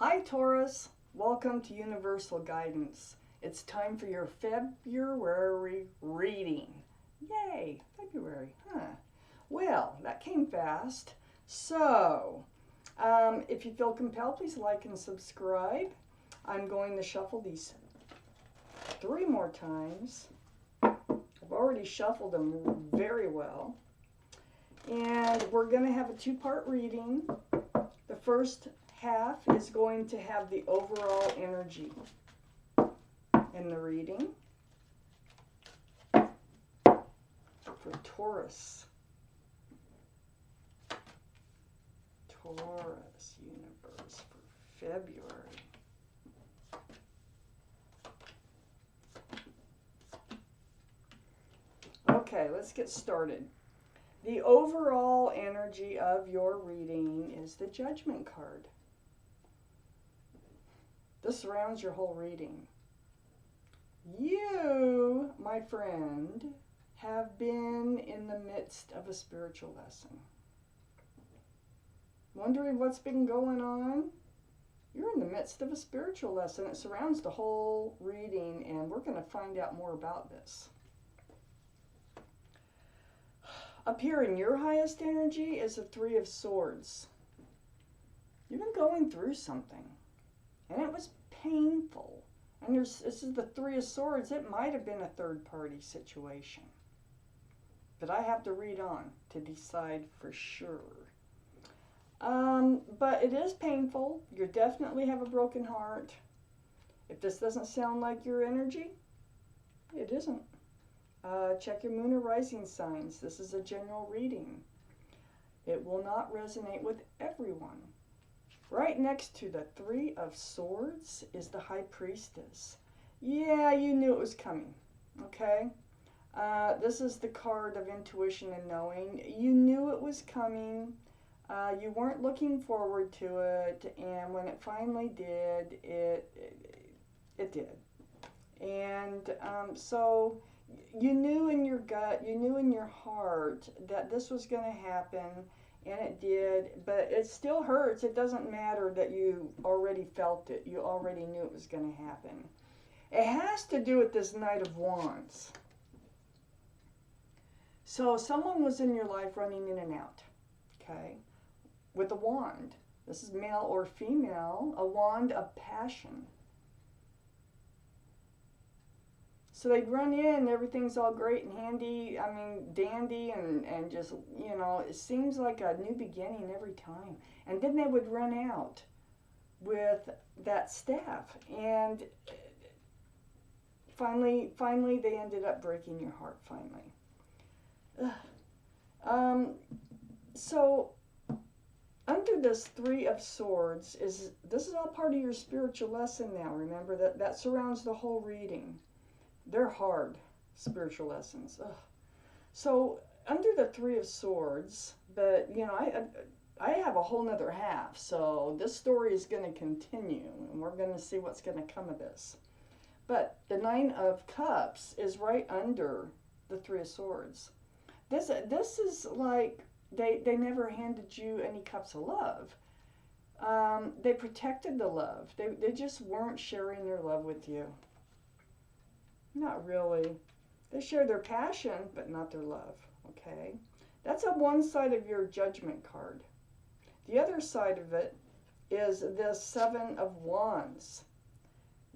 Hi Taurus, welcome to Universal Guidance. It's time for your February reading. Yay, February, huh? Well, that came fast. So, if you feel compelled, please like and subscribe. I'm going to shuffle these 3 more times. I've already shuffled them very well. And we're going to have a 2-part reading. The first half is going to have the overall energy in the reading for Taurus. Taurus universe for February. Okay, let's get started. The overall energy of your reading is the Judgment card. This surrounds your whole reading. You, my friend, have been in the midst of a spiritual lesson. Wondering what's been going on? You're in the midst of a spiritual lesson. It surrounds the whole reading, and we're going to find out more about this. Up here in your highest energy is the 3 of Swords. You've been going through something, and it was painful. And this is the 3 of Swords. It might have been a third-party situation. But I have to read on to decide for sure. But it is painful. You definitely have a broken heart. If this doesn't sound like your energy, it isn't. Check your moon or rising signs. This is a general reading. It will not resonate with everyone. Right next to the 3 of Swords is the High Priestess. Yeah, you knew it was coming, okay? This is the card of intuition and knowing. You knew it was coming. You weren't looking forward to it, and when it finally did, it did. And so you knew in your gut, you knew in your heart that this was going to happen, and it did, but it still hurts. It doesn't matter that you already felt it. You already knew it was going to happen. It has to do with this Knight of Wands. So someone was in your life running in and out, okay, with a wand. This is male or female, a wand of passion. So they'd run in, everything's all great and handy, I mean, dandy, and just, you know, it seems like a new beginning every time. And then they would run out with that staff. And finally they ended up breaking your heart, finally. So under this 3 of Swords, this is all part of your spiritual lesson now. Remember that surrounds the whole reading. They're hard spiritual lessons. Ugh. So under the 3 of Swords, but you know, I have a whole nother half, so this story is going to continue, and we're going to see what's going to come of this. But the 9 of Cups is right under the 3 of Swords. This is like they never handed you any cups of love. They protected the love. They just weren't sharing their love with you. Not really. They share their passion, but not their love, okay? That's on one side of your Judgment card. The other side of it is the 7 of Wands.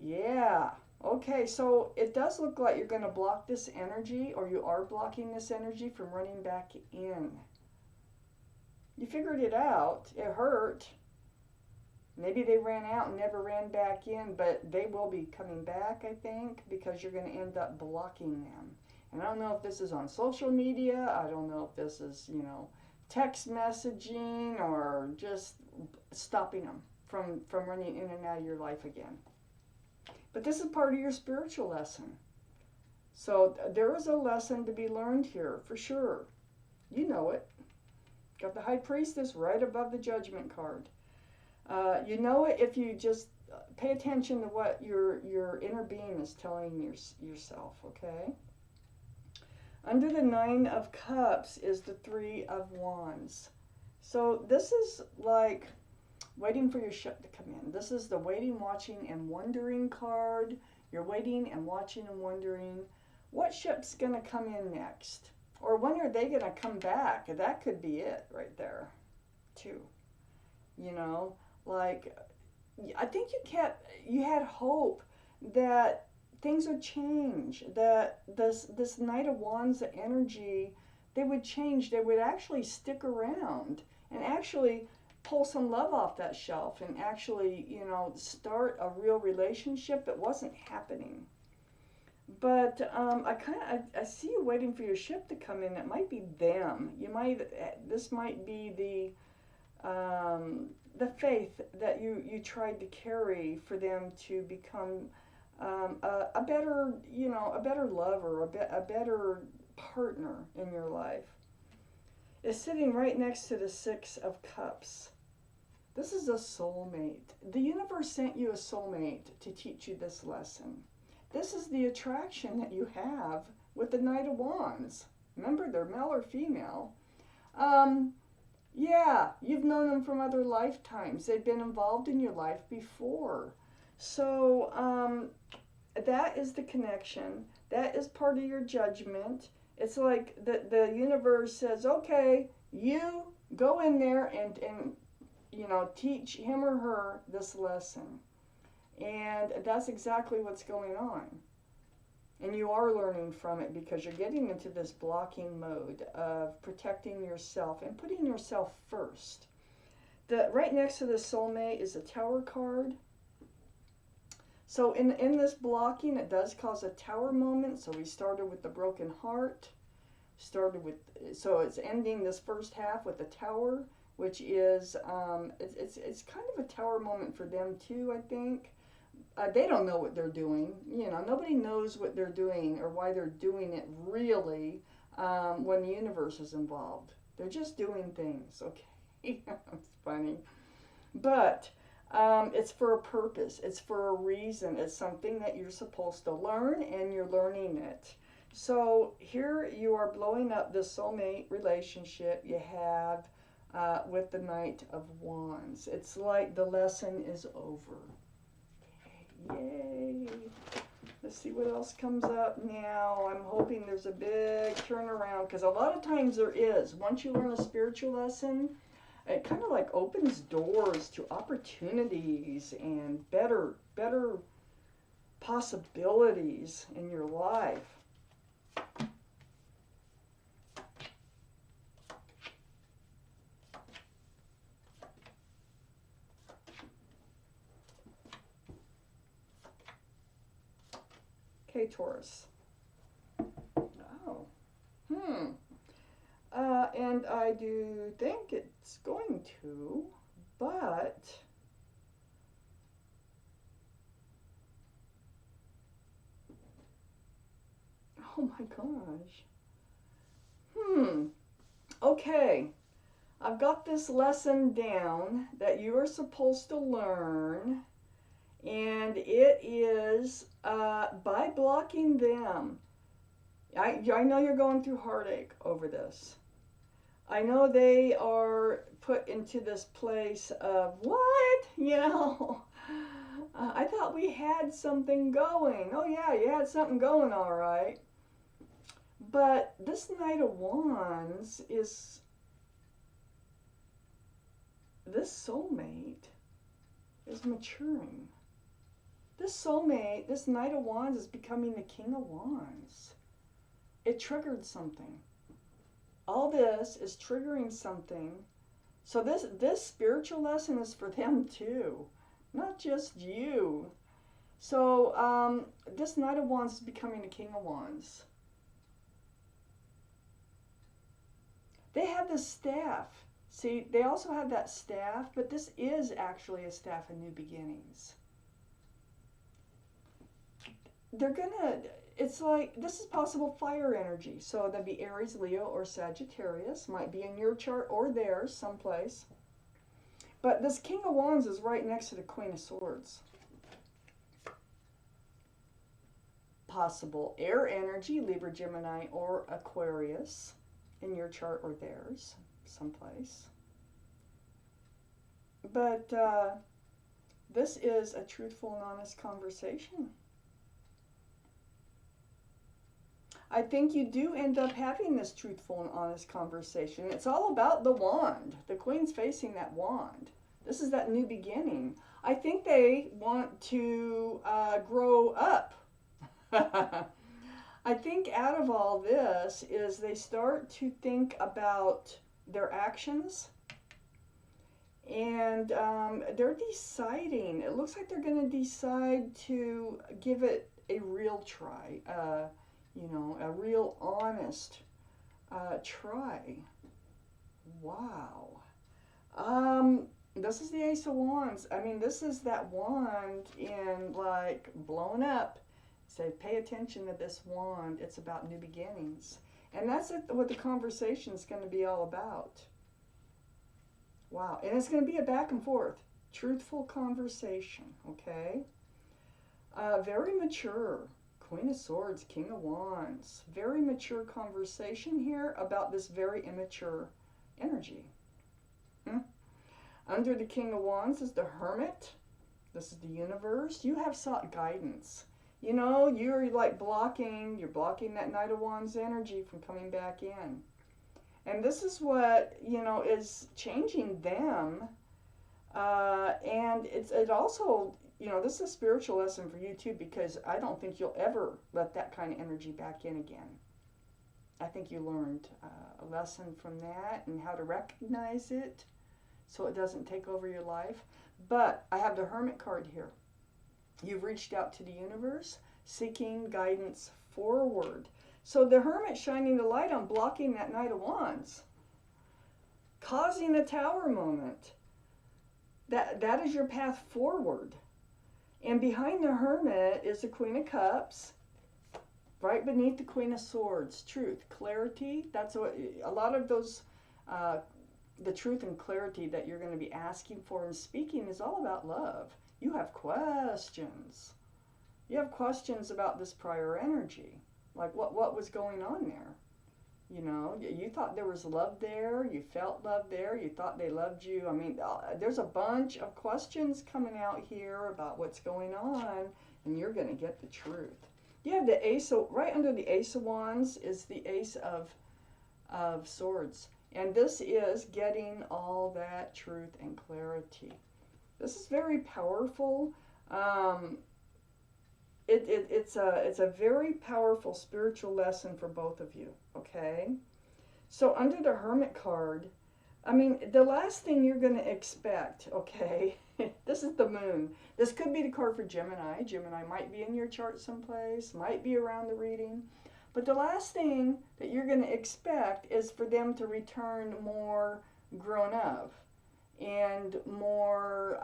Yeah, okay, so it does look like you're going to block this energy, or you are blocking this energy from running back in. You figured it out. It hurt. Maybe they ran out and never ran back in, but they will be coming back, I think, because you're going to end up blocking them. And I don't know if this is on social media. I don't know if this is, you know, text messaging, or just stopping them from running in and out of your life again. But this is part of your spiritual lesson. So there is a lesson to be learned here, for sure. You know it. Got the High Priestess right above the Judgment card. You know it if you just pay attention to what your inner being is telling yourself, okay? Under the 9 of Cups is the 3 of Wands. So this is like Waiting for your ship to come in. This is the waiting, watching, and wondering card. You're waiting and watching and wondering what ship's going to come in next. Or when are they going to come back? That could be it right there, too. You know, like, I think you had hope that things would change, that this Knight of Wands energy, they would change, they would actually stick around and actually pull some love off that shelf and actually, you know, start a real relationship. It wasn't happening. But I see you waiting for your ship to come in. It might be them. This might be the faith that you tried to carry for them to become a better, you know, a better lover, a better partner in your life. Is sitting right next to the Six of Cups. This is a soulmate. The universe sent you a soulmate to teach you this lesson. This is the attraction that you have with the Knight of Wands. Remember, they're male or female. Yeah, you've known them from other lifetimes. They've been involved in your life before. So that is the connection. That is part of your judgment. It's like the universe says, okay, you go in there and you know, teach him or her this lesson. And that's exactly what's going on. And you are learning from it because you're getting into this blocking mode of protecting yourself and putting yourself first. Right next to the soulmate is a Tower card. So in this blocking, it does cause a Tower moment. So we started with the broken heart. So it's ending this first half with the Tower, which is, it's kind of a Tower moment for them too, I think. They don't know what they're doing. You know, nobody knows what they're doing or why they're doing it really when the universe is involved. They're just doing things, okay? It's funny. But it's for a purpose. It's for a reason. It's something that you're supposed to learn, and you're learning it. So here you are blowing up this soulmate relationship you have with the Knight of Wands. It's like the lesson is over. Yay. Let's see what else comes up now. I'm hoping there's a big turnaround, because a lot of times there is. Once you learn a spiritual lesson, it kind of like opens doors to opportunities and better possibilities in your life. Okay, Taurus. Oh. And I do think it's going to, but oh my gosh. Okay. I've got this lesson down that you are supposed to learn, and it is by blocking them. I know you're going through heartache over this. I know they are put into this place of, what? You know, I thought we had something going. Oh yeah, you had something going, all right. But this Knight of Wands is, this soulmate is maturing. This soulmate, this Knight of Wands is becoming the King of Wands. It triggered something. All this is triggering something. So this spiritual lesson is for them too, not just you. So this Knight of Wands is becoming the King of Wands. They have this staff. See, they also have that staff, but this is actually a staff of new beginnings. They're gonna, it's like, this is possible fire energy. So that'd be Aries, Leo, or Sagittarius. Might be in your chart or theirs someplace. But this King of Wands is right next to the Queen of Swords. Possible air energy, Libra, Gemini, or Aquarius in your chart or theirs someplace. But this is a truthful and honest conversation. I think you do end up having this truthful and honest conversation. It's all about the wand. The Queen's facing that wand. This is that new beginning. I think they want to grow up. I think out of all this is they start to think about their actions, and they're deciding. It looks like they're going to decide to give it a real try, a real honest try. Wow. This is the Ace of Wands. I mean, this is that wand in like blown up. Say, pay attention to this wand. It's about new beginnings. And that's what the conversation is going to be all about. Wow. And it's going to be a back and forth, truthful conversation, okay? Very mature. Queen of Swords, King of Wands. Very mature conversation here about this very immature energy. Under the King of Wands is the Hermit. This is the universe. You have sought guidance. You know, you're blocking that Knight of Wands energy from coming back in. And this is what, is changing them. And it also, this is a spiritual lesson for you too, because I don't think you'll ever let that kind of energy back in again. I think you learned a lesson from that and how to recognize it so it doesn't take over your life. But I have the Hermit card here. You've reached out to the universe, seeking guidance forward. So the Hermit shining the light on blocking that Knight of Wands, causing a Tower moment. That is your path forward. And behind the Hermit is the Queen of Cups. Right beneath the Queen of Swords, truth, clarity. That's what a lot of those, the truth and clarity that you're going to be asking for and speaking is all about love. You have questions. You have questions about this prior energy. Like what was going on there? You thought there was love there. You felt love there. You thought they loved you. I mean, there's a bunch of questions coming out here about what's going on, and you're going to get the truth. You have the Ace of, right under the Ace of Wands is the Ace of Swords. And this is getting all that truth and clarity. This is very powerful. It's a very powerful spiritual lesson for both of you, okay? So under the Hermit card, I mean, the last thing you're going to expect, okay, this is the Moon. This could be the card for Gemini. Gemini might be in your chart someplace, might be around the reading. But the last thing that you're going to expect is for them to return more grown up and more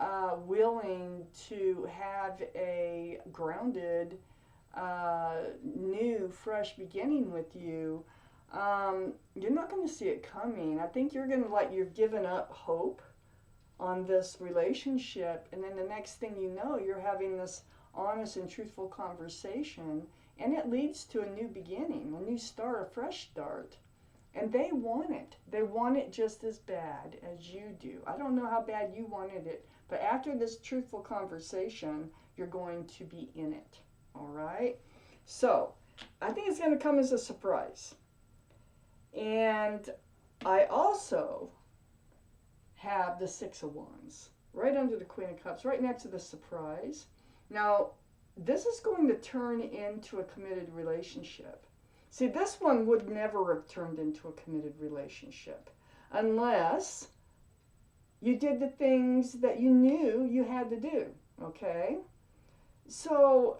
willing to have a grounded, new, fresh beginning with you. You're not going to see it coming. I think you're going to you've given up hope on this relationship, and then the next thing you know, you're having this honest and truthful conversation, and it leads to a new beginning, a new start, a fresh start. And they want it. They want it just as bad as you do. I don't know how bad you wanted it, but after this truthful conversation, you're going to be in it. All right? So, I think it's going to come as a surprise. And I also have the Six of Wands right under the Queen of Cups, right next to the surprise. Now, this is going to turn into a committed relationship. See, this one would never have turned into a committed relationship unless you did the things that you knew you had to do, okay? So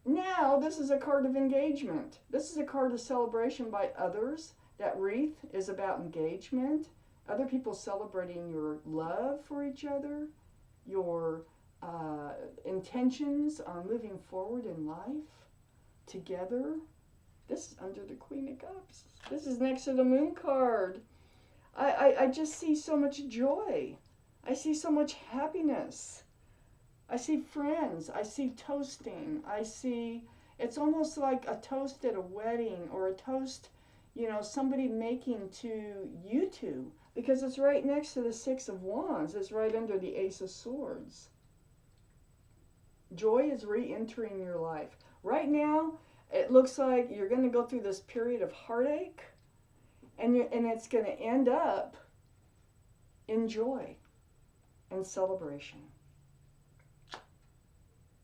now this is a card of engagement. This is a card of celebration by others. That wreath is about engagement, other people celebrating your love for each other, your intentions on moving forward in life together. This is under the Queen of Cups. This is next to the Moon card. I just see so much joy. I see so much happiness. I see friends. I see toasting. I see, it's almost like a toast at a wedding or a toast, somebody making to you two. because it's right next to the Six of Wands. It's right under the Ace of Swords. Joy is re-entering your life. Right now, it looks like you're going to go through this period of heartache, and it's going to end up in joy and celebration.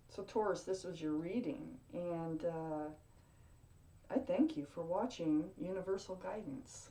So Taurus, this was your reading, and I thank you for watching Universal Guidance.